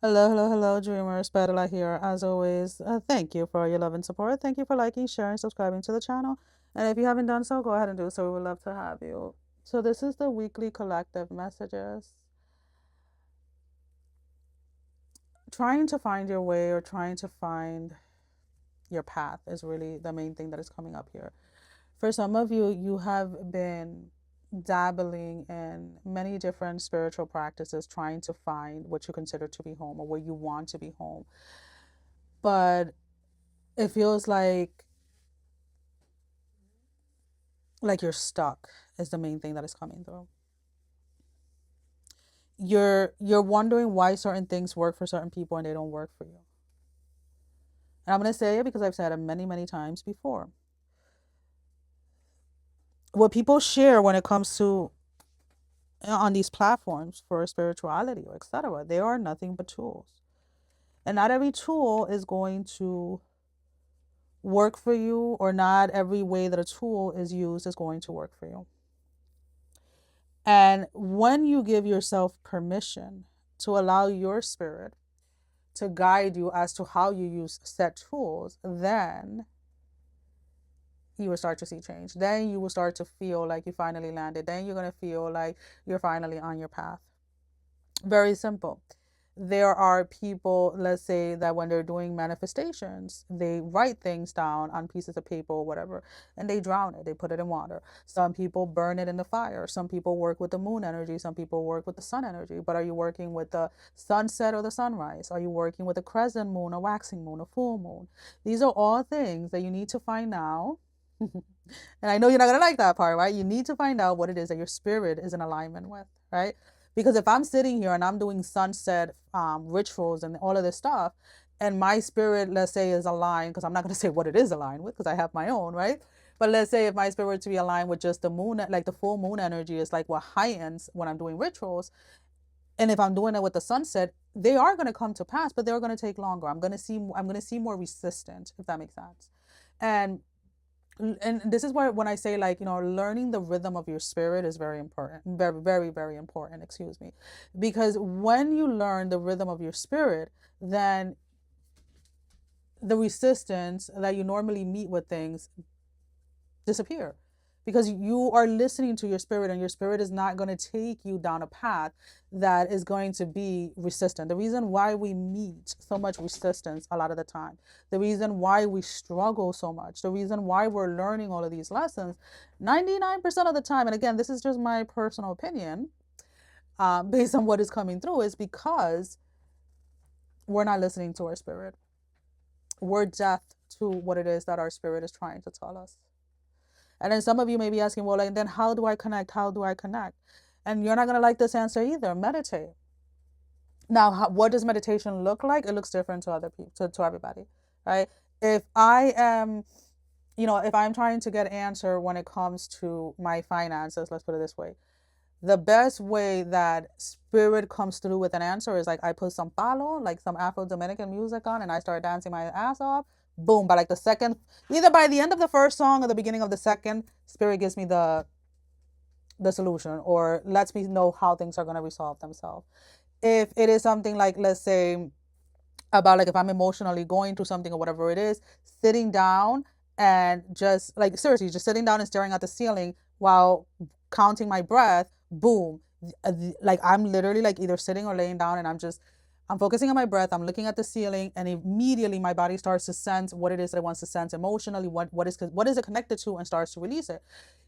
Hello, dreamers. Perla here. As always, thank you for your love and support. Thank you for liking, sharing, subscribing to the channel. And if you haven't done so, go ahead and do so. We would love to have you. So, this is the weekly collective messages. Trying to find your way or trying to find your path is really the main thing that is coming up here. For some of you, you have been dabbling in many different spiritual practices, trying to find what you consider to be home or where you want to be home. But it feels like you're stuck is the main thing that is coming through. You're wondering why certain things work for certain people and they don't work for you. And I'm going to say it because I've said it many times before. What people share when it comes to on these platforms for spirituality or etc., they are nothing but tools. And not every tool is going to work for you, or not every way that a tool is used is going to work for you. And when you give yourself permission to allow your spirit to guide you as to how you use set tools, then you will start to see change. Then you will start to feel like you finally landed. Then you're going to feel like you're finally on your path. Very simple. There are people, let's say, that when they're doing manifestations, they write things down on pieces of paper or whatever, and they drown it. They put it in water. Some people burn it in the fire. Some people work with the moon energy. Some people work with the sun energy. But are you working with the sunset or the sunrise? Are you working with a crescent moon, a waxing moon, a full moon? These are all things that you need to find out. And I know you're not going to like that part, right? You need to find out what it is that your spirit is in alignment with, right? Because if I'm sitting here and I'm doing sunset rituals and all of this stuff, and my spirit, let's say, is aligned, because I'm not going to say what it is aligned with, because I have my own, right? But let's say if my spirit to be aligned with just the moon, like the full moon energy is like what heightens when I'm doing rituals. And if I'm doing it with the sunset, they are going to come to pass, but they're going to take longer. I'm going to see more resistance, if that makes sense. And this is where when I say, like, learning the rhythm of your spirit is very important, very important, excuse me. Because when you learn the rhythm of your spirit, then the resistance that you normally meet with things disappear, because you are listening to your spirit, and your spirit is not going to take you down a path that is going to be resistant. The reason why we meet so much resistance a lot of the time, the reason why we struggle so much, the reason why we're learning all of these lessons 99% of the time, and again, this is just my personal opinion, based on what is coming through, is because we're not listening to our spirit. We're deaf to what it is that our spirit is trying to tell us. And then some of you may be asking, well, like, then how do I connect? How do I connect? And you're not going to like this answer either. Meditate. Now, what does meditation look like? It looks different to other people, to everybody, right? If I am, if I'm trying to get an answer when it comes to my finances, let's put it this way, the best way that spirit comes through with an answer is like I put some palo, like some Afro Dominican music on, and I start dancing my ass off. Boom! By like the second, either by the end of the first song or the beginning of the second, spirit gives me the solution, or lets me know how things are going to resolve themselves. If it is something like, let's say, about like if I'm emotionally going through something or whatever it is, sitting down and just like seriously, just sitting down and staring at the ceiling while counting my breath, boom. Like I'm literally like either sitting or laying down, and I'm focusing on my breath, I'm looking at the ceiling, and immediately my body starts to sense what it is that it wants to sense emotionally, what is it connected to, and starts to release it.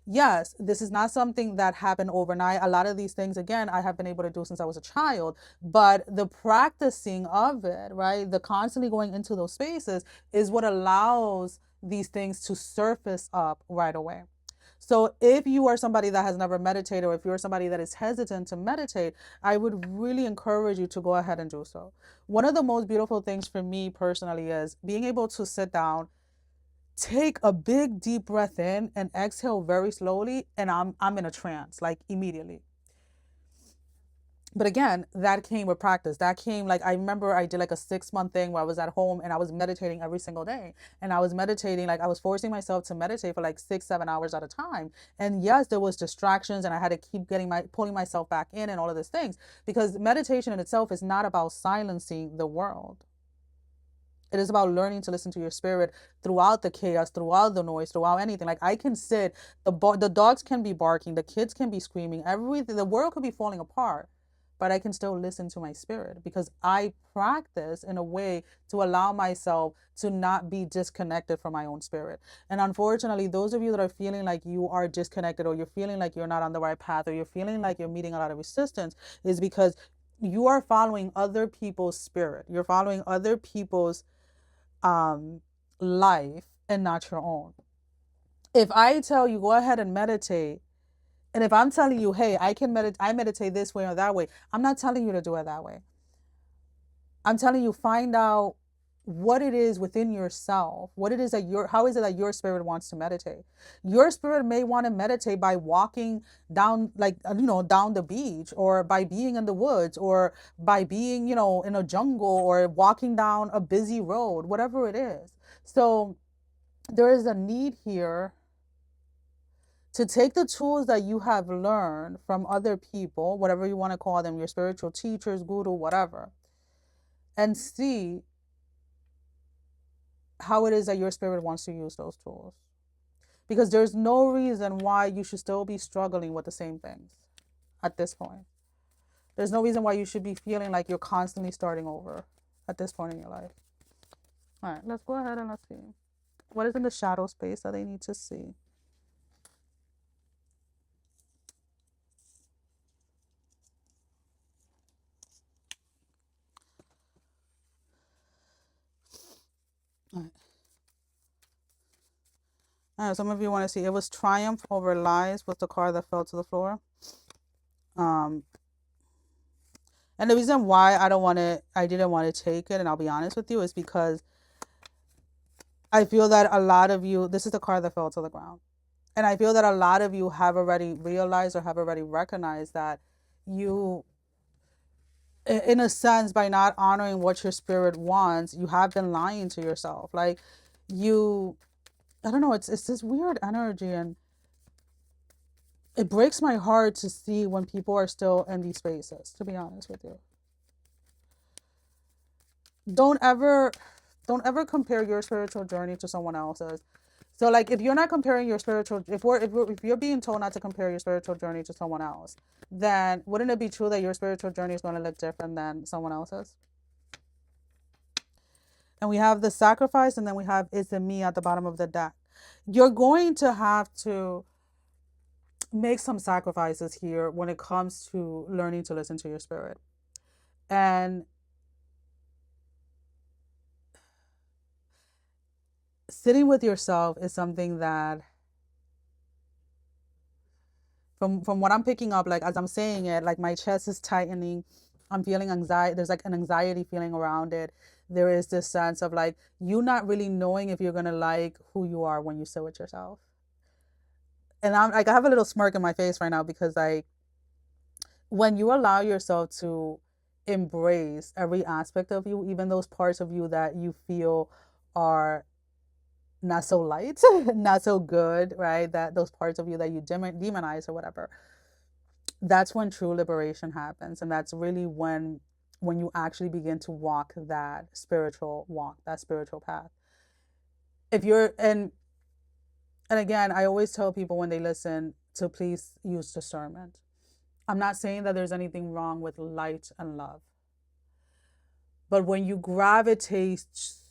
Yes, this is not something that happened overnight. A lot of these things, again, I have been able to do since I was a child, but the practicing of it, right, the constantly going into those spaces is what allows these things to surface up right away. So if you are somebody that has never meditated, or if you're somebody that is hesitant to meditate, I would really encourage you to go ahead and do so. One of the most beautiful things for me personally is being able to sit down, take a big deep breath in, and exhale very slowly, and I'm in a trance, like immediately. But again, that came with practice. That came, like, I remember I did like a 6 month thing where I was at home and I was meditating every single day. And I was meditating, like I was forcing myself to meditate for like 6, 7 hours at a time. And yes, there was distractions and I had to keep pulling myself back in and all of these things, because meditation in itself is not about silencing the world. It is about learning to listen to your spirit throughout the chaos, throughout the noise, throughout anything. Like, I can sit, the dogs can be barking, the kids can be screaming, everything, the world could be falling apart, but I can still listen to my spirit because I practice in a way to allow myself to not be disconnected from my own spirit. And unfortunately, those of you that are feeling like you are disconnected, or you're feeling like you're not on the right path, or you're feeling like you're meeting a lot of resistance, is because you are following other people's spirit. You're following other people's um life and not your own. If I tell you go ahead and meditate, and if I'm telling you, hey, I meditate this way or that way, I'm not telling you to do it that way. I'm telling you, find out what it is within yourself, what it is that how is it that your spirit wants to meditate. Your spirit may want to meditate by walking down, like, down the beach, or by being in the woods, or by being, in a jungle, or walking down a busy road, whatever it is. So there is a need here to take the tools that you have learned from other people, whatever you want to call them, your spiritual teachers, guru, whatever, and see how it is that your spirit wants to use those tools. Because there's no reason why you should still be struggling with the same things at this point. There's no reason why you should be feeling like you're constantly starting over at this point in your life. All right, let's go ahead and let's see. What is in the shadow space that they need to see? All right. All right, some of you want to see. It was triumph over lies was the card that fell to the floor. Um, and the reason why I didn't want to take it, and I'll be honest with you, is because I feel that a lot of you, this is the card that fell to the ground. And I feel that a lot of you have already realized or have already recognized that you, in a sense, by not honoring what your spirit wants, you have been lying to yourself. Like, you, I don't know, it's this weird energy, and it breaks my heart to see when people are still in these spaces, to be honest with you. Don't ever compare your spiritual journey to someone else's. So, like, if you're not comparing your spiritual, if you're being told not to compare your spiritual journey to someone else, then wouldn't it be true that your spiritual journey is going to look different than someone else's? And we have the sacrifice, and then we have it's in me at the bottom of the deck. You're going to have to make some sacrifices here when it comes to learning to listen to your spirit. And sitting with yourself is something that, from what I'm picking up, like, as I'm saying it, like, my chest is tightening. I'm feeling anxiety. There's like an anxiety feeling around it. There is this sense of like you not really knowing if you're gonna like who you are when you sit with yourself. And I'm like, I have a little smirk in my face right now because, like, when you allow yourself to embrace every aspect of you, even those parts of you that you feel are not so light, not so good, right? That those parts of you that you demonize or whatever, that's when true liberation happens. And that's really when you actually begin to walk that spiritual walk, that spiritual path. If you're and again, I always tell people when they listen to please use discernment. I'm not saying that there's anything wrong with light and love. But when you gravitate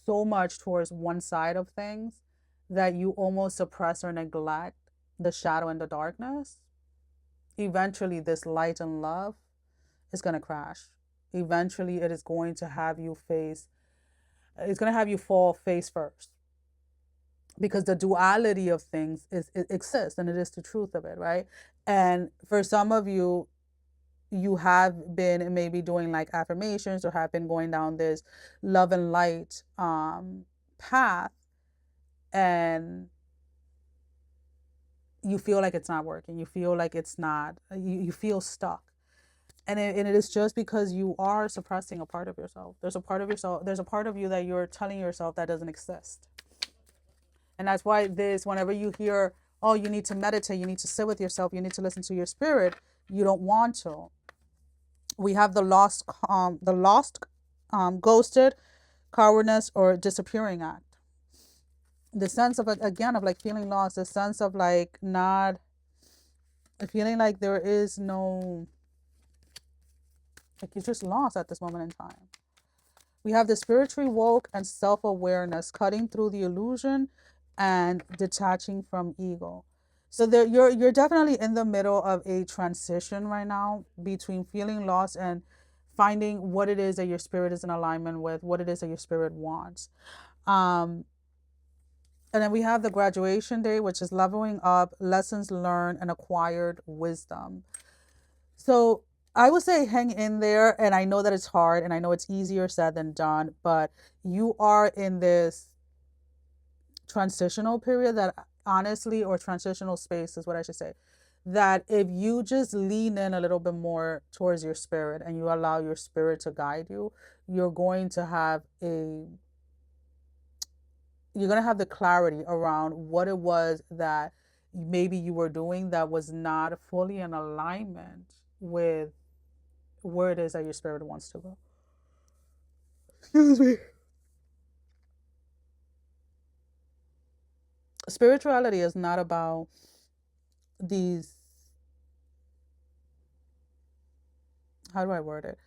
so much towards one side of things that you almost suppress or neglect the shadow and the darkness, eventually this light and love is going to crash. Eventually it is going to have you it's going to have you fall face first. Because the duality of things it exists, and it is the truth of it, right? And for some of you, you have been maybe doing like affirmations or have been going down this love and light path, and you feel like it's not working. You feel like it's not, you feel stuck. And it is just because you are suppressing a part of yourself. There's a part of yourself, there's a part of you that you're telling yourself that doesn't exist. And that's why this, whenever you hear, oh, you need to meditate, you need to sit with yourself, you need to listen to your spirit, you don't want to. We have ghosted, cowardness, or disappearing act. The sense of, again, of like feeling lost, the sense of like not feeling like there is no, like you're just lost at this moment in time. We have the spiritually woke and self-awareness, cutting through the illusion and detaching from ego. So there, you're definitely in the middle of a transition right now between feeling lost and finding what it is that your spirit is in alignment with, what it is that your spirit wants. Um, and then we have the graduation day, which is leveling up, lessons learned, and acquired wisdom. So I would say hang in there. And I know that it's hard and I know it's easier said than done, but you are in this transitional period that honestly, or transitional space is what I should say, that if you just lean in a little bit more towards your spirit and you allow your spirit to guide you, you're going to have a you're going to have the clarity around what it was that maybe you were doing that was not fully in alignment with where it is that your spirit wants to go. Excuse me. Spirituality is not about these, how do I word it?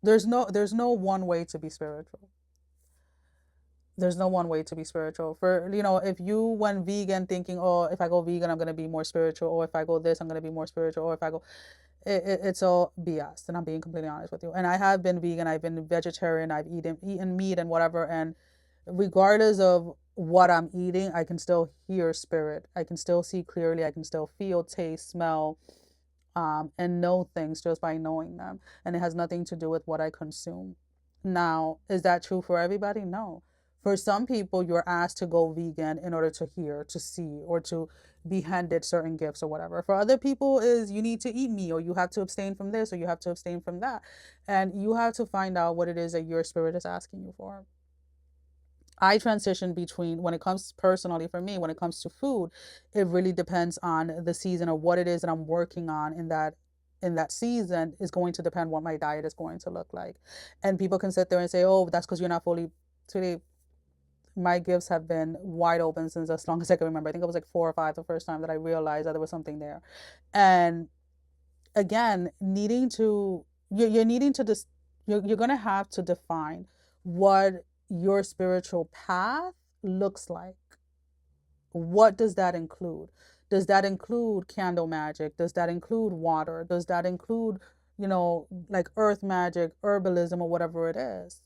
There's no one way to be spiritual. There's no one way to be spiritual. For, if you went vegan thinking, oh, if I go vegan, I'm going to be more spiritual, or if I go this, I'm going to be more spiritual, or if I go, it's all BS. And I'm being completely honest with you. And I have been vegan, I've been vegetarian, I've eaten meat and whatever. And regardless of what I'm eating, I can still hear spirit. I can still see clearly. I can still feel, taste, smell, and know things just by knowing them. And it has nothing to do with what I consume. Now, is that true for everybody? No. For some people, you're asked to go vegan in order to hear, to see, or to be handed certain gifts or whatever. For other people, is you need to eat meat, or you have to abstain from this, or you have to abstain from that. And you have to find out what it is that your spirit is asking you for. I transition between, when it comes personally for me, when it comes to food, it really depends on the season, or what it is that I'm working on in that season is going to depend what my diet is going to look like. And people can sit there and say, oh, that's because you're not fully. Today, my gifts have been wide open since as long as I can remember. I think it was like 4 or 5 the first time that I realized that there was something there. And again, needing to you're needing to just you're gonna have to define what your spiritual path looks like. What does that include? Does that include candle magic? Does that include water? Does that include, like earth magic, herbalism, or whatever it is?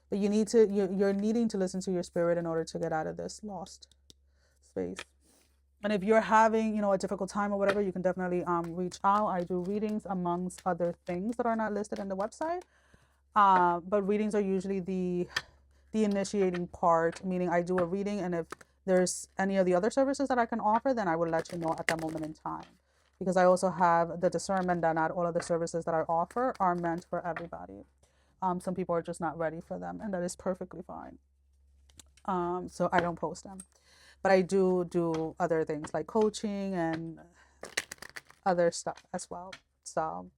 But you're needing to listen to your spirit in order to get out of this lost space. And if you're having, a difficult time or whatever, you can definitely reach out. I do readings amongst other things that are not listed in the website. But readings are usually the initiating part, meaning I do a reading, and if there's any of the other services that I can offer, then I will let you know at that moment in time. Because I also have the discernment that not all of the services that I offer are meant for everybody. Some people are just not ready for them, and that is perfectly fine. So I don't post them. But I do other things like coaching and other stuff as well. So,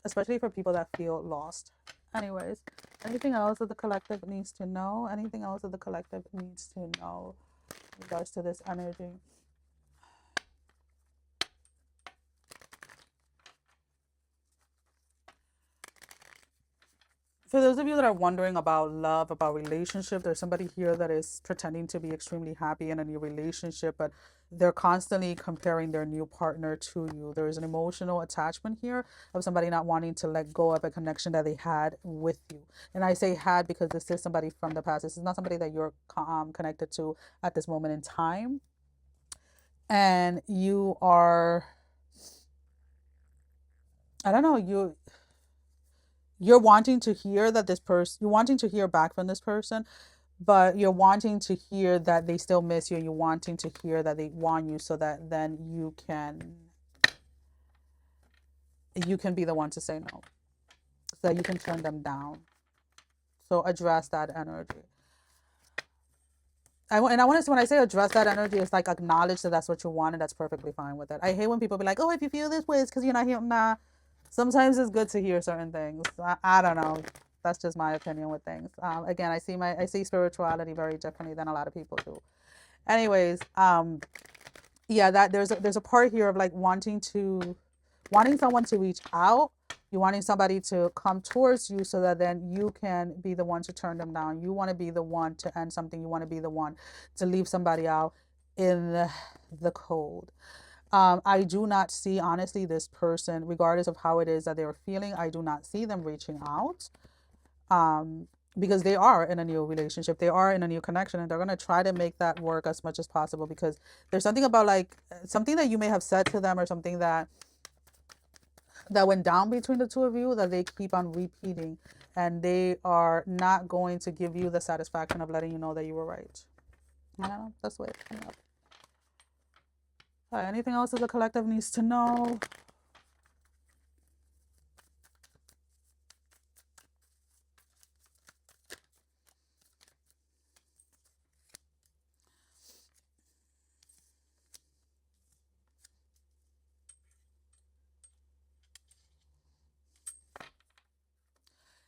especially for people that feel lost. Anyways, anything else that the collective needs to know? Anything else that the collective needs to know in regards to this energy? For those of you that are wondering about love, about relationship, there's somebody here that is pretending to be extremely happy in a new relationship, but they're constantly comparing their new partner to you. There is an emotional attachment here of somebody not wanting to let go of a connection that they had with you. And I say had because this is somebody from the past. This is not somebody that you're connected to at this moment in time. And you are, I don't know, you're wanting to hear that this person, you're wanting to hear back from this person, but you're wanting to hear that they still miss you, and you're wanting to hear that they want you, so that then you can be the one to say no, so that you can turn them down. So address that energy. And I want to, when I say address that energy, it's like acknowledge that that's what you want, and that's perfectly fine with it. I hate when people be like, oh, if you feel this way, it's because you're not here. Nah, sometimes it's good to hear certain things. I don't know. That's just my opinion with things. Again, I see spirituality very differently than a lot of people do. Anyways, yeah, that there's a part here of like wanting someone to reach out. You wanting somebody to come towards you, so that then you can be the one to turn them down. You want to be the one to end something. You want to be the one to leave somebody out in the cold. I do not see, honestly, this person, regardless of how it is that they're feeling, I do not see them reaching out. Because they are in a new relationship, they are in a new connection, and they're going to try to make that work as much as possible, because there's something about like something that you may have said to them, or something that went down between the two of you, that they keep on repeating, and they are not going to give you the satisfaction of letting you know that you were right. I don't know, that's the way it's coming up. All right, anything else that the collective needs to know?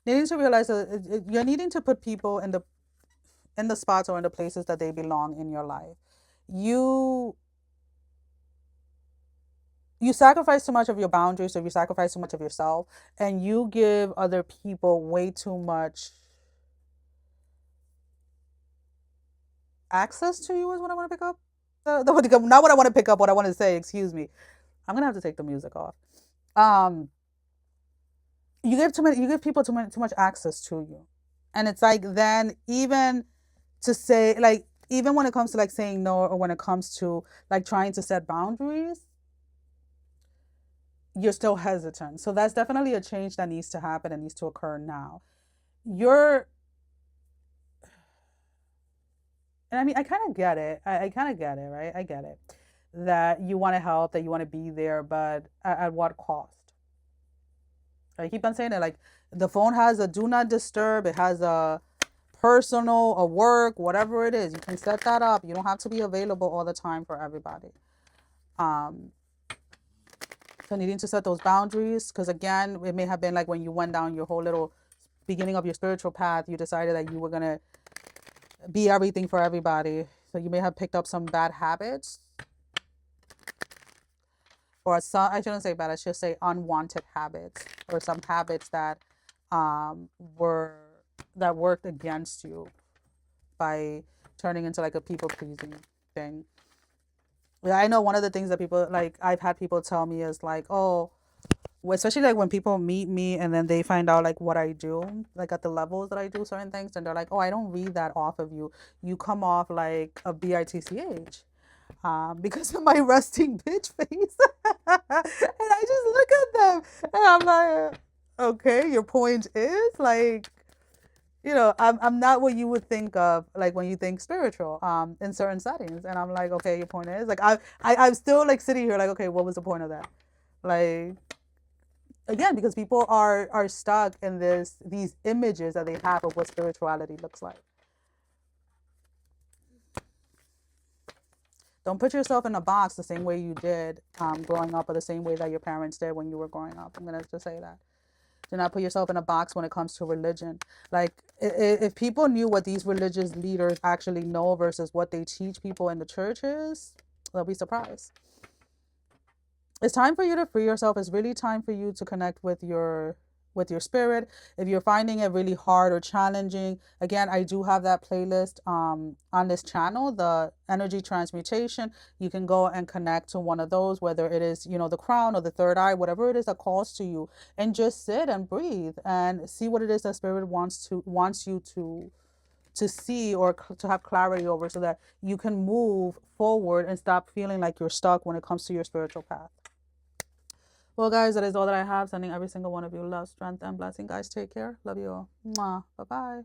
Needing to realize that you're needing to put people in the spots or in the places that they belong in your life. You you sacrifice too much of your boundaries, or you sacrifice too much of yourself, and you give other people way too much access to you, is what I want to pick up. Not what I want to pick up, what I want to say, excuse me. I'm gonna have to take the music off. Um, you give people too much access to you, and it's like, then even to say, like, even when it comes to like saying no, or when it comes to like trying to set boundaries, you're still hesitant. So that's definitely a change that needs to happen and needs to occur now. You're And I mean, I kind of get it. I kind of get it, right? I get it. That you want to help, that you want to be there, but at what cost? I keep on saying it. Like, the phone has a do not disturb, it has a personal, a work, whatever it is. You can set that up. You don't have to be available all the time for everybody. Um, so needing to set those boundaries, because again, it may have been like when you went down your whole little beginning of your spiritual path, you decided that you were gonna be everything for everybody. So you may have picked up some bad habits, or some, I shouldn't say bad, I should say unwanted habits, or some habits that were that worked against you by turning into like a people pleasing thing. Yeah, I know one of the things that people, like, I've had people tell me is like, oh, especially like when people meet me and then they find out like what I do, like at the levels that I do certain things, and they're like, oh, I don't read that off of you. You come off like a bitch, because of my resting bitch face. And I just look at them and I'm like, okay, your point is like, I'm not what you would think of like when you think spiritual in certain settings. And I'm like, okay, your point is like, I'm still like sitting here like, okay, what was the point of that? Like, again, because people are stuck in these images that they have of what spirituality looks like. Don't put yourself in a box the same way you did growing up, or the same way that your parents did when you were growing up. I'm gonna just say that. Do not put yourself in a box when it comes to religion. Like, if people knew what these religious leaders actually know versus what they teach people in the churches, they'll be surprised. It's time for you to free yourself. It's really time for you to connect with your spirit. If you're finding it really hard or challenging, again, I do have that playlist on this channel, the energy transmutation. You can go and connect to one of those, whether it is, the crown or the third eye, whatever it is that calls to you, and just sit and breathe and see what it is that spirit wants you to see, or to have clarity over, so that you can move forward and stop feeling like you're stuck when it comes to your spiritual path. Well, guys, that is all that I have. Sending every single one of you love, strength, and blessing. Guys, take care. Love you all. Mwah. Bye-bye.